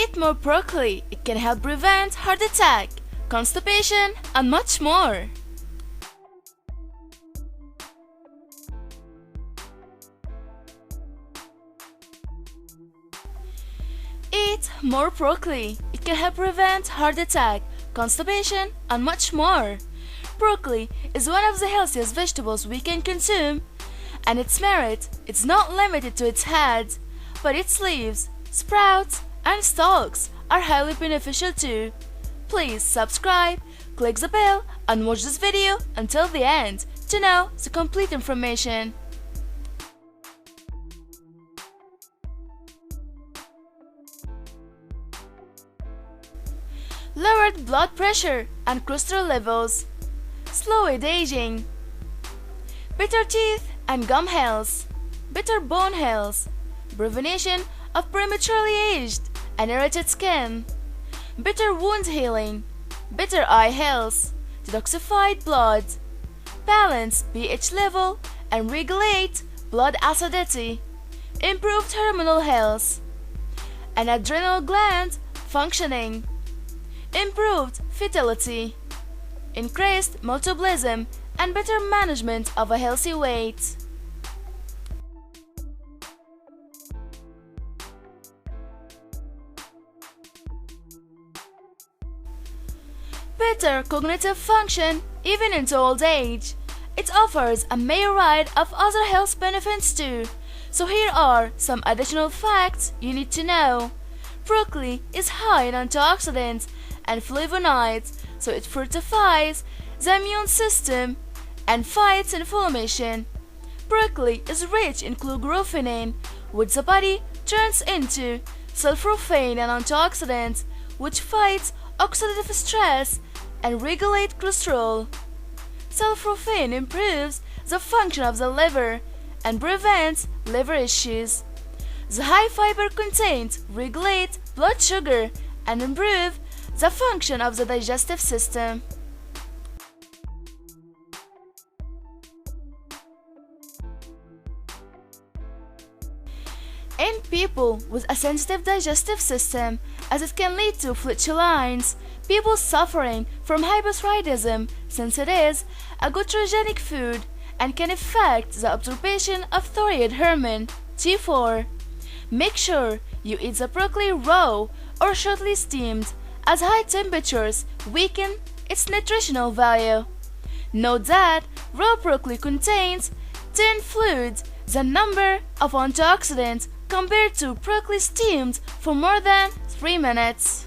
Eat more broccoli. It can help prevent heart attack, constipation, and much more. Eat more broccoli. It can help prevent heart attack, constipation, and much more. Broccoli is one of the healthiest vegetables we can consume, and its merit is not limited to its head, but its leaves, sprouts, and stalks are highly beneficial too. Please subscribe, click the bell, and watch this video until the end to know the complete information. Lowered blood pressure and cholesterol levels, slowed aging, better teeth and gum health, better bone health, prevention of prematurely aged and irritated skin, better wound healing, better eye health, detoxified blood, balance pH level and regulate blood acidity, improved hormonal health, and adrenal gland functioning, improved fertility, increased metabolism, and better management of a healthy weight. Better cognitive function even into old age. It offers a myriad of other health benefits too. So here are some additional facts you need to know. Broccoli is high in antioxidants and flavonoids, so it fortifies the immune system and fights inflammation. Broccoli is rich in glucophene, which the body turns into sulforaphane and antioxidants, which fights oxidative stress and regulate cholesterol. Sulforaphane improves the function of the liver and prevents liver issues. The high fiber content regulates blood sugar and improve the function of the digestive system. In people with a sensitive digestive system, as it can lead to flatulence, people suffering from hypothyroidism, since it is a goitrogenic food and can affect the absorption of thyroid hormone T4. Make sure you eat the broccoli raw or shortly steamed, as high temperatures weaken its nutritional value. Note that raw broccoli contains 10 the number of antioxidants compared to broccoli steamed for more than 3 minutes.